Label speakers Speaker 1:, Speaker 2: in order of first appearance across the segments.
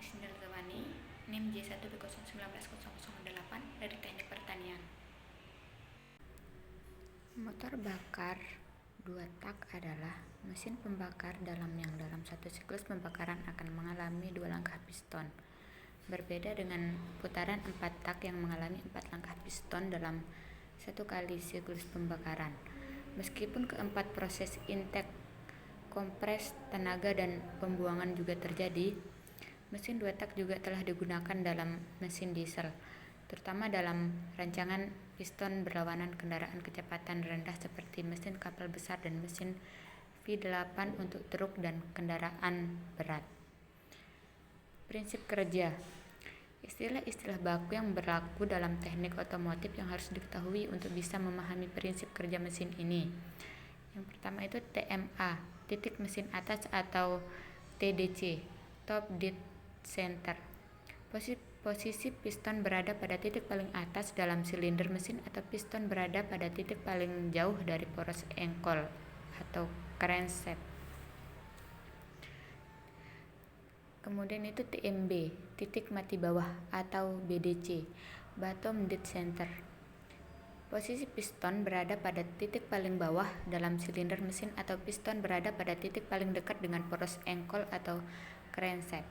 Speaker 1: Isnil Zawani, NIM J1B019008 dari Teknik Pertanian. Motor bakar 2 tak adalah mesin pembakar yang dalam satu siklus pembakaran akan mengalami 2 langkah piston. Berbeda dengan putaran 4 tak yang mengalami 4 langkah piston dalam satu kali siklus pembakaran. Meskipun keempat proses intake, kompres, tenaga, dan pembuangan juga terjadi, mesin 2 tak juga telah digunakan dalam mesin diesel, terutama dalam rancangan piston berlawanan kendaraan kecepatan rendah seperti mesin kapal besar dan mesin V8 untuk truk dan kendaraan berat. Prinsip kerja. Istilah-istilah baku yang berlaku dalam teknik otomotif yang harus diketahui untuk bisa memahami prinsip kerja mesin ini. Yang pertama itu TMA, titik mesin atas, atau TDC, top dead center. Posisi piston berada pada titik paling atas dalam silinder mesin, atau piston berada pada titik paling jauh dari poros engkol atau crankshaft. Kemudian itu TMB, titik mati bawah, atau BDC, bottom dead center. Posisi piston berada pada titik paling bawah dalam silinder mesin, atau piston berada pada titik paling dekat dengan poros engkol atau crankshaft.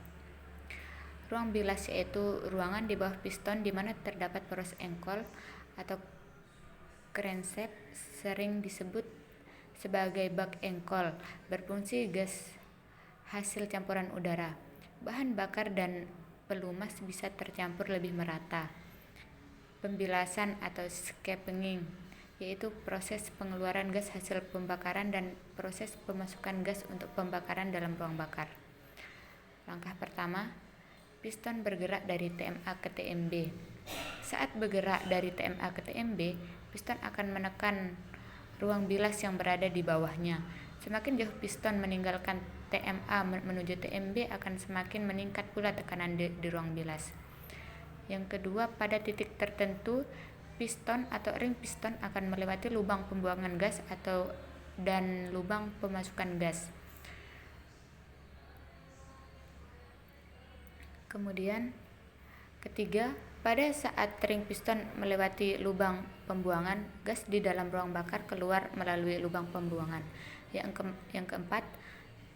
Speaker 1: Ruang bilas yaitu ruangan di bawah piston di mana terdapat poros engkol atau crankshaft, sering disebut sebagai bak engkol, berfungsi gas hasil campuran udara, bahan bakar, dan pelumas bisa tercampur lebih merata. Pembilasan atau scraping yaitu proses pengeluaran gas hasil pembakaran dan proses pemasukan gas untuk pembakaran dalam ruang bakar. Langkah pertama, piston bergerak dari TMA ke TMB. Saat bergerak dari TMA ke TMB, piston akan menekan ruang bilas yang berada di bawahnya. Semakin jauh piston meninggalkan TMA menuju TMB, akan semakin meningkat pula tekanan di ruang bilas. Yang kedua, pada titik tertentu, piston atau ring piston akan melewati lubang pembuangan gas dan lubang pemasukan gas. Kemudian, ketiga, pada saat ring piston melewati lubang pembuangan, gas di dalam ruang bakar keluar melalui lubang pembuangan. Yang keempat,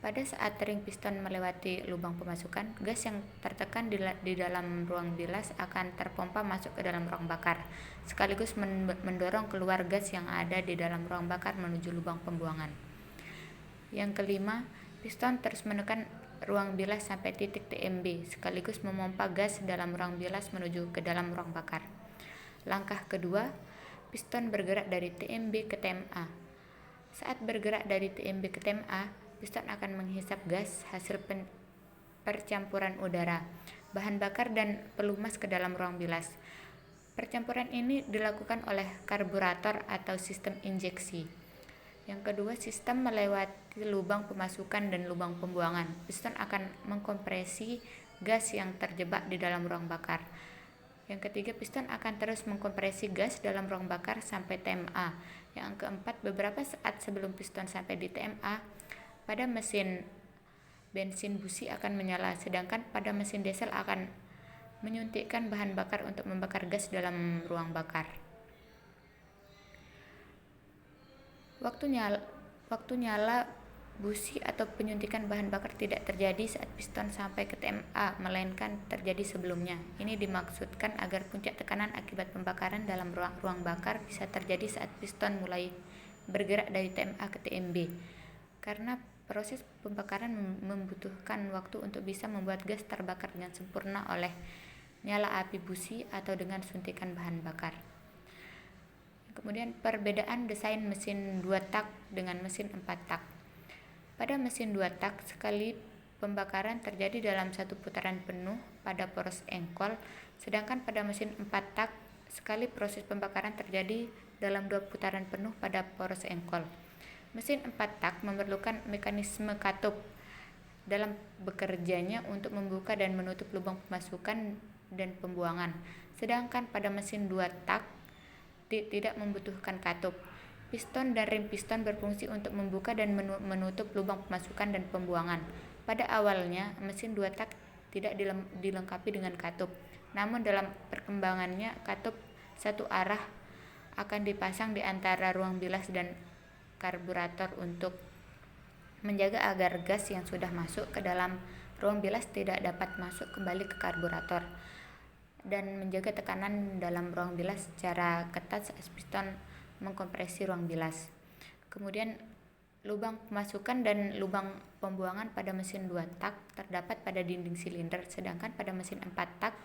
Speaker 1: pada saat ring piston melewati lubang pemasukan, gas yang tertekan di dalam ruang bilas akan terpompa masuk ke dalam ruang bakar, sekaligus mendorong keluar gas yang ada di dalam ruang bakar menuju lubang pembuangan. Yang kelima, piston terus menekan ruang bilas sampai titik TMB, sekaligus memompa gas dalam ruang bilas menuju ke dalam ruang bakar. Langkah kedua, piston bergerak dari TMB ke TMA. Saat bergerak dari TMB ke TMA, piston akan menghisap gas hasil percampuran udara, bahan bakar, dan pelumas ke dalam ruang bilas. Percampuran ini dilakukan oleh karburator atau sistem injeksi. Yang kedua, sistem melewati lubang pemasukan dan lubang pembuangan. Piston akan mengkompresi gas yang terjebak di dalam ruang bakar. Yang ketiga, piston akan terus mengkompresi gas dalam ruang bakar sampai TMA. Yang keempat, beberapa saat sebelum piston sampai di TMA, pada mesin bensin busi akan menyala, sedangkan pada mesin diesel akan menyuntikkan bahan bakar untuk membakar gas dalam ruang bakar. Waktu nyala busi atau penyuntikan bahan bakar tidak terjadi saat piston sampai ke TMA, melainkan terjadi sebelumnya. Ini dimaksudkan agar puncak tekanan akibat pembakaran dalam ruang bakar bisa terjadi saat piston mulai bergerak dari TMA ke TMB. Karena proses pembakaran membutuhkan waktu untuk bisa membuat gas terbakar dengan sempurna oleh nyala api busi atau dengan suntikan bahan bakar. Kemudian, perbedaan desain mesin 2 tak dengan mesin 4 tak. Pada mesin 2 tak, sekali pembakaran terjadi dalam satu putaran penuh pada poros engkol, sedangkan pada mesin 4 tak, sekali proses pembakaran terjadi dalam 2 putaran penuh pada poros engkol. Mesin 4 tak memerlukan mekanisme katup dalam bekerjanya untuk membuka dan menutup lubang pemasukan dan pembuangan, sedangkan pada mesin 2 tak tidak membutuhkan katup. Piston dan ring piston berfungsi untuk membuka dan menutup lubang pemasukan dan pembuangan. Pada awalnya, mesin 2 tak tidak dilengkapi dengan katup. Namun dalam perkembangannya, katup satu arah akan dipasang di antara ruang bilas dan karburator untuk menjaga agar gas yang sudah masuk ke dalam ruang bilas tidak dapat masuk kembali ke karburator, dan menjaga tekanan dalam ruang bilas secara ketat saat piston mengkompresi ruang bilas. Kemudian lubang pemasukan dan lubang pembuangan pada mesin 2 tak terdapat pada dinding silinder, sedangkan pada mesin 4 tak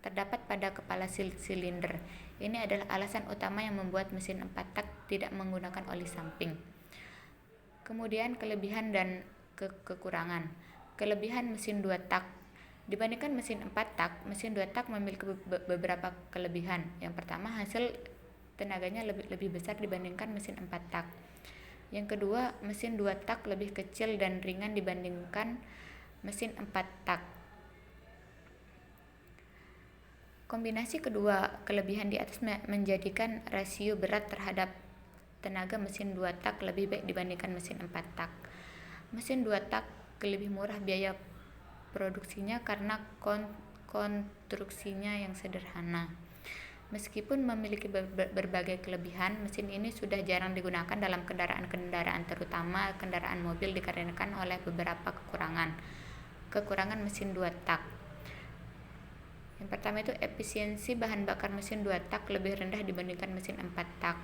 Speaker 1: terdapat pada kepala silinder. Ini adalah alasan utama yang membuat mesin 4 tak tidak menggunakan oli samping. Kemudian kelebihan dan kekurangan. Kelebihan mesin 2 tak. Dibandingkan mesin 4 tak, mesin 2 tak memiliki beberapa kelebihan. Yang pertama, hasil tenaganya lebih besar dibandingkan mesin 4 tak. Yang kedua, mesin 2 tak lebih kecil dan ringan dibandingkan mesin 4 tak. Kombinasi kedua kelebihan di atas menjadikan rasio berat terhadap tenaga mesin 2 tak lebih baik dibandingkan mesin 4 tak. Mesin 2 tak lebih murah biaya produksinya karena konstruksinya yang sederhana. Meskipun memiliki berbagai kelebihan, mesin ini sudah jarang digunakan dalam kendaraan-kendaraan, terutama kendaraan mobil, dikarenakan oleh beberapa kekurangan. Kekurangan mesin 2 tak. Yang pertama itu efisiensi bahan bakar mesin 2 tak lebih rendah dibandingkan mesin 4 tak.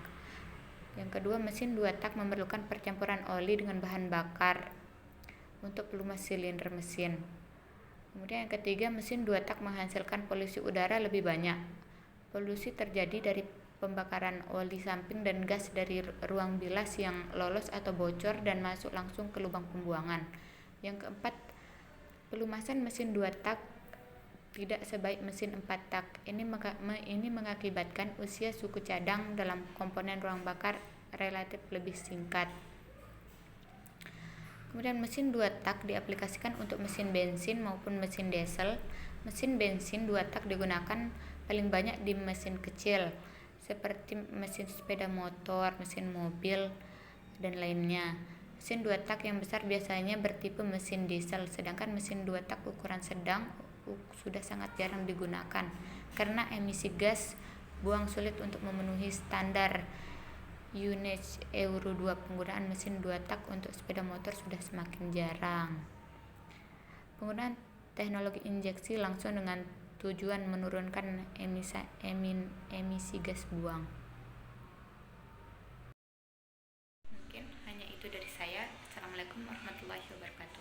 Speaker 1: Yang kedua, mesin 2 tak memerlukan percampuran oli dengan bahan bakar untuk pelumas silinder mesin. Kemudian yang ketiga, mesin 2 tak menghasilkan polusi udara lebih banyak. Polusi terjadi dari pembakaran oli samping dan gas dari ruang bilas yang lolos atau bocor dan masuk langsung ke lubang pembuangan. Yang keempat, pelumasan mesin 2 tak tidak sebaik mesin 4 tak. Ini mengakibatkan usia suku cadang dalam komponen ruang bakar relatif lebih singkat. Kemudian mesin 2 tak diaplikasikan untuk mesin bensin maupun mesin diesel. Mesin bensin 2 tak digunakan paling banyak di mesin kecil seperti mesin sepeda motor, mesin mobil, dan lainnya. Mesin 2 tak yang besar biasanya bertipe mesin diesel, sedangkan mesin 2 tak ukuran sedang sudah sangat jarang digunakan karena emisi gas buang sulit untuk memenuhi standar UNECE Euro 2. Penggunaan mesin 2 tak untuk sepeda motor sudah semakin jarang. Penggunaan teknologi injeksi langsung dengan tujuan menurunkan emisi gas buang. Mungkin hanya itu dari saya. Assalamualaikum warahmatullahi wabarakatuh.